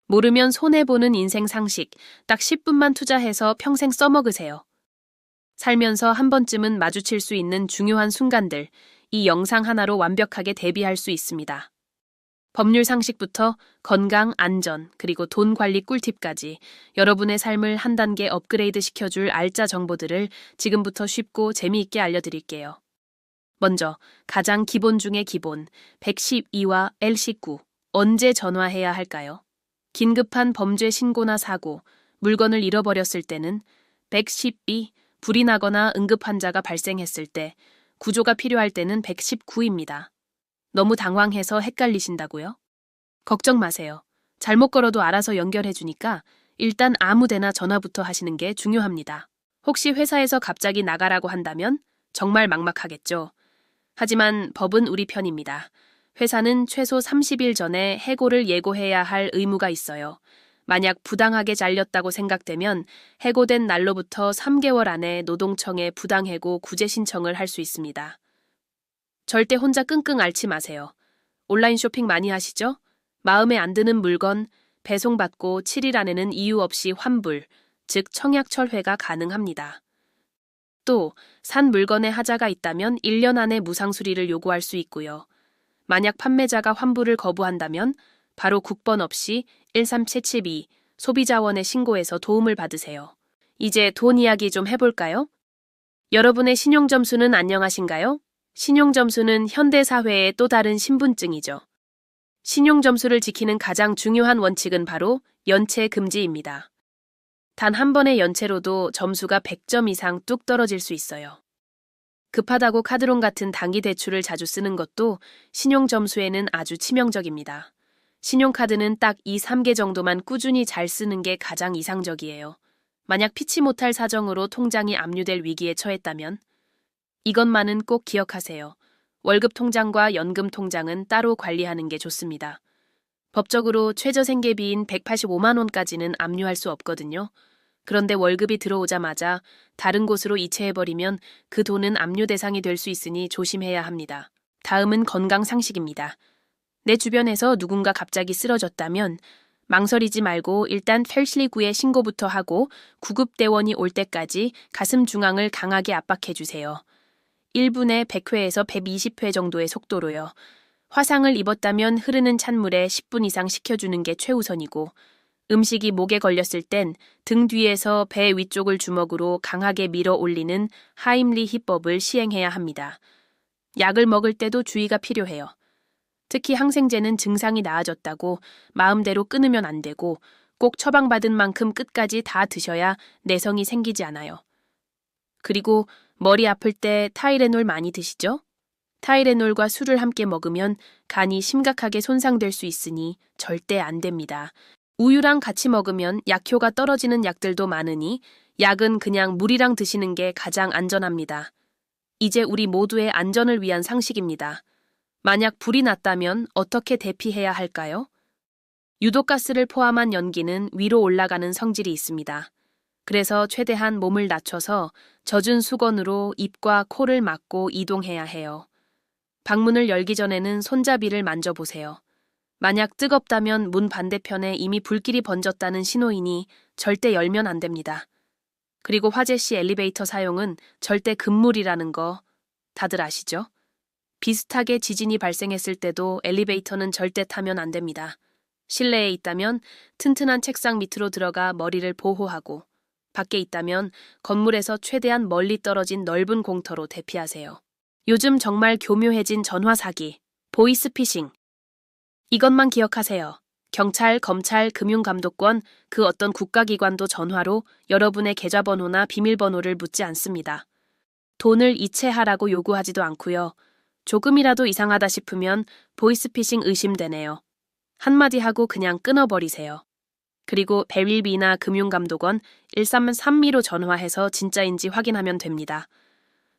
모르면 손해보는 인생 상식, 딱 10분만 투자해서 평생 써먹으세요. 살면서 한 번쯤은 마주칠 수 있는 중요한 순간들, 이 영상 하나로 완벽하게 대비할 수 있습니다. 법률 상식부터 건강, 안전, 그리고 돈 관리 꿀팁까지 여러분의 삶을 한 단계 업그레이드 시켜줄 알짜 정보들을 지금부터 쉽고 재미있게 알려드릴게요. 먼저 가장 기본 중의 기본, 112와 L19. 언제 전화해야 할까요? 긴급한 범죄 신고나 사고, 물건을 잃어버렸을 때는 112, 불이 나거나 응급 환자가 발생했을 때, 구조가 필요할 때는 119입니다. 너무 당황해서 헷갈리신다고요? 걱정 마세요. 잘못 걸어도 알아서 연결해 주니까 일단 아무 데나 전화부터 하시는 게 중요합니다. 혹시 회사에서 갑자기 나가라고 한다면 정말 막막하겠죠. 하지만 법은 우리 편입니다. 회사는 최소 30일 전에 해고를 예고해야 할 의무가 있어요. 만약 부당하게 잘렸다고 생각되면 해고된 날로부터 3개월 안에 노동청에 부당해고 구제 신청을 할 수 있습니다. 절대 혼자 끙끙 앓지 마세요. 온라인 쇼핑 많이 하시죠? 마음에 안 드는 물건, 배송받고 7일 안에는 이유 없이 환불, 즉 청약 철회가 가능합니다. 또, 산 물건에 하자가 있다면 1년 안에 무상 수리를 요구할 수 있고요. 만약 판매자가 환불을 거부한다면 바로 국번 없이 13772 소비자원에 신고해서 도움을 받으세요. 이제 돈 이야기 좀 해볼까요? 여러분의 신용점수는 안녕하신가요? 신용점수는 현대사회의 또 다른 신분증이죠. 신용점수를 지키는 가장 중요한 원칙은 바로 연체 금지입니다. 단 한 번의 연체로도 점수가 100점 이상 뚝 떨어질 수 있어요. 급하다고 카드론 같은 단기 대출을 자주 쓰는 것도 신용점수에는 아주 치명적입니다. 신용카드는 딱 2, 3개 정도만 꾸준히 잘 쓰는 게 가장 이상적이에요. 만약 피치 못할 사정으로 통장이 압류될 위기에 처했다면 이것만은 꼭 기억하세요. 월급 통장과 연금 통장은 따로 관리하는 게 좋습니다. 법적으로 최저생계비인 185만 원까지는 압류할 수 없거든요. 그런데 월급이 들어오자마자 다른 곳으로 이체해버리면 그 돈은 압류 대상이 될 수 있으니 조심해야 합니다. 다음은 건강 상식입니다. 내 주변에서 누군가 갑자기 쓰러졌다면 망설이지 말고 일단 119에 신고부터 하고 구급대원이 올 때까지 가슴 중앙을 강하게 압박해주세요. 1분에 100회에서 120회 정도의 속도로요. 화상을 입었다면 흐르는 찬물에 10분 이상 식혀주는 게 최우선이고 음식이 목에 걸렸을 땐 등 뒤에서 배 위쪽을 주먹으로 강하게 밀어 올리는 하임리히법을 시행해야 합니다. 약을 먹을 때도 주의가 필요해요. 특히 항생제는 증상이 나아졌다고 마음대로 끊으면 안 되고 꼭 처방받은 만큼 끝까지 다 드셔야 내성이 생기지 않아요. 그리고 머리 아플 때 타이레놀 많이 드시죠? 타이레놀과 술을 함께 먹으면 간이 심각하게 손상될 수 있으니 절대 안 됩니다. 우유랑 같이 먹으면 약효가 떨어지는 약들도 많으니 약은 그냥 물이랑 드시는 게 가장 안전합니다. 이제 우리 모두의 안전을 위한 상식입니다. 만약 불이 났다면 어떻게 대피해야 할까요? 유독가스를 포함한 연기는 위로 올라가는 성질이 있습니다. 그래서 최대한 몸을 낮춰서 젖은 수건으로 입과 코를 막고 이동해야 해요. 방문을 열기 전에는 손잡이를 만져보세요. 만약 뜨겁다면 문 반대편에 이미 불길이 번졌다는 신호이니 절대 열면 안 됩니다. 그리고 화재 시 엘리베이터 사용은 절대 금물이라는 거 다들 아시죠? 비슷하게 지진이 발생했을 때도 엘리베이터는 절대 타면 안 됩니다. 실내에 있다면 튼튼한 책상 밑으로 들어가 머리를 보호하고 밖에 있다면 건물에서 최대한 멀리 떨어진 넓은 공터로 대피하세요. 요즘 정말 교묘해진 전화 사기, 보이스피싱. 이것만 기억하세요. 경찰, 검찰, 금융감독원, 그 어떤 국가기관도 전화로 여러분의 계좌번호나 비밀번호를 묻지 않습니다. 돈을 이체하라고 요구하지도 않고요. 조금이라도 이상하다 싶으면 보이스피싱 의심되네요. 한마디 하고 그냥 끊어버리세요. 그리고 배밀비나 금융감독원 1332로 전화해서 진짜인지 확인하면 됩니다.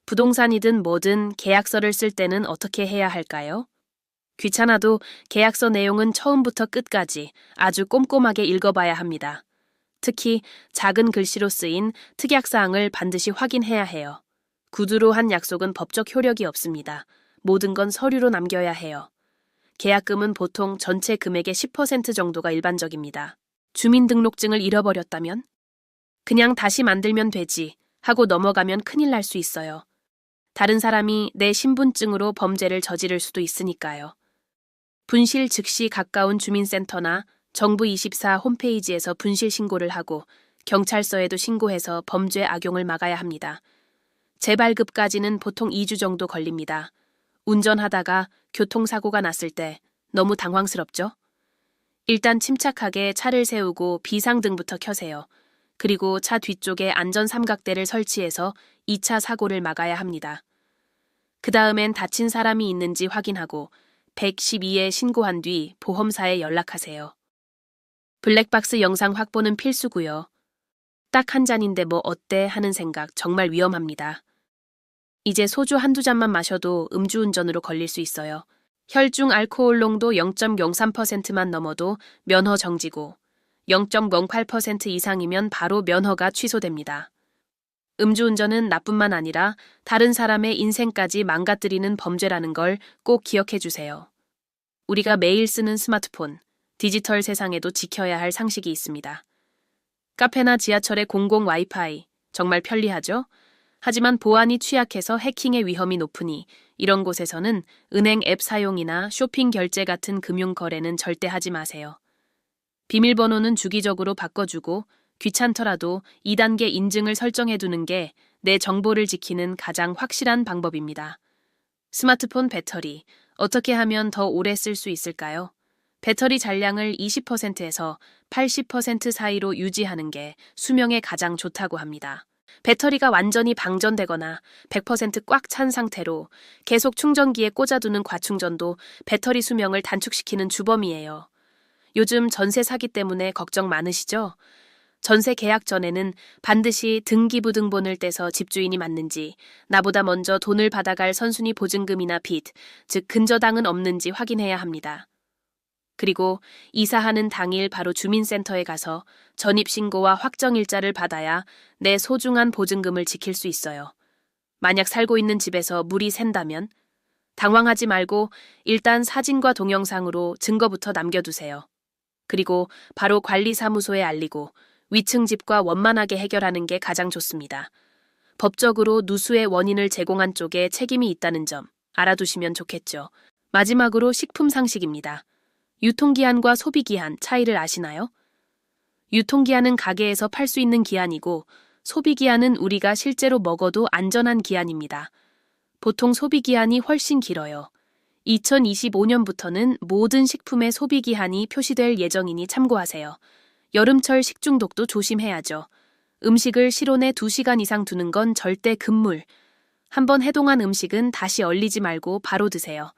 부동산이든 뭐든 계약서를 쓸 때는 어떻게 해야 할까요? 귀찮아도 계약서 내용은 처음부터 끝까지 아주 꼼꼼하게 읽어봐야 합니다. 특히 작은 글씨로 쓰인 특약사항을 반드시 확인해야 해요. 구두로 한 약속은 법적 효력이 없습니다. 모든 건 서류로 남겨야 해요. 계약금은 보통 전체 금액의 10% 정도가 일반적입니다. 주민등록증을 잃어버렸다면? 그냥 다시 만들면 되지 하고 넘어가면 큰일 날 수 있어요. 다른 사람이 내 신분증으로 범죄를 저지를 수도 있으니까요. 분실 즉시 가까운 주민센터나 정부24 홈페이지에서 분실 신고를 하고 경찰서에도 신고해서 범죄 악용을 막아야 합니다. 재발급까지는 보통 2주 정도 걸립니다. 운전하다가 교통사고가 났을 때 너무 당황스럽죠? 일단 침착하게 차를 세우고 비상등부터 켜세요. 그리고 차 뒤쪽에 안전삼각대를 설치해서 2차 사고를 막아야 합니다. 그 다음엔 다친 사람이 있는지 확인하고 112에 신고한 뒤 보험사에 연락하세요. 블랙박스 영상 확보는 필수고요. 딱 한 잔인데 뭐 어때 하는 생각 정말 위험합니다. 이제 소주 한두 잔만 마셔도 음주운전으로 걸릴 수 있어요. 혈중 알코올 농도 0.03%만 넘어도 면허 정지고 0.08% 이상이면 바로 면허가 취소됩니다. 음주운전은 나뿐만 아니라 다른 사람의 인생까지 망가뜨리는 범죄라는 걸 꼭 기억해 주세요. 우리가 매일 쓰는 스마트폰, 디지털 세상에도 지켜야 할 상식이 있습니다. 카페나 지하철의 공공 와이파이, 정말 편리하죠? 하지만 보안이 취약해서 해킹의 위험이 높으니 이런 곳에서는 은행 앱 사용이나 쇼핑 결제 같은 금융 거래는 절대 하지 마세요. 비밀번호는 주기적으로 바꿔주고 귀찮더라도 2단계 인증을 설정해두는 게 내 정보를 지키는 가장 확실한 방법입니다. 스마트폰 배터리, 어떻게 하면 더 오래 쓸 수 있을까요? 배터리 잔량을 20%에서 80% 사이로 유지하는 게 수명에 가장 좋다고 합니다. 배터리가 완전히 방전되거나 100% 꽉 찬 상태로 계속 충전기에 꽂아두는 과충전도 배터리 수명을 단축시키는 주범이에요. 요즘 전세 사기 때문에 걱정 많으시죠? 전세 계약 전에는 반드시 등기부등본을 떼서 집주인이 맞는지, 나보다 먼저 돈을 받아갈 선순위 보증금이나 빚, 즉 근저당은 없는지 확인해야 합니다. 그리고 이사하는 당일 바로 주민센터에 가서 전입신고와 확정일자를 받아야 내 소중한 보증금을 지킬 수 있어요. 만약 살고 있는 집에서 물이 샌다면 당황하지 말고 일단 사진과 동영상으로 증거부터 남겨두세요. 그리고 바로 관리사무소에 알리고 위층 집과 원만하게 해결하는 게 가장 좋습니다. 법적으로 누수의 원인을 제공한 쪽에 책임이 있다는 점 알아두시면 좋겠죠. 마지막으로 식품 상식입니다. 유통기한과 소비기한 차이를 아시나요? 유통기한은 가게에서 팔 수 있는 기한이고 소비기한은 우리가 실제로 먹어도 안전한 기한입니다. 보통 소비기한이 훨씬 길어요. 2025년부터는 모든 식품의 소비기한이 표시될 예정이니 참고하세요. 여름철 식중독도 조심해야죠. 음식을 실온에 2시간 이상 두는 건 절대 금물. 한번 해동한 음식은 다시 얼리지 말고 바로 드세요.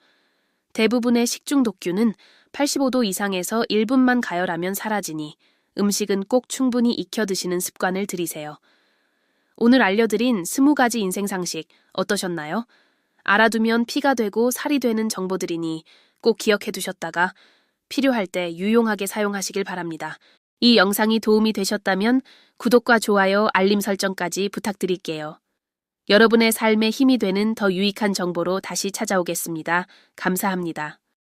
대부분의 식중독균은 85도 이상에서 1분만 가열하면 사라지니 음식은 꼭 충분히 익혀 드시는 습관을 들이세요. 오늘 알려드린 20가지 인생 상식 어떠셨나요? 알아두면 피가 되고 살이 되는 정보들이니 꼭 기억해 두셨다가 필요할 때 유용하게 사용하시길 바랍니다. 이 영상이 도움이 되셨다면 구독과 좋아요, 알림 설정까지 부탁드릴게요. 여러분의 삶에 힘이 되는 더 유익한 정보로 다시 찾아오겠습니다. 감사합니다.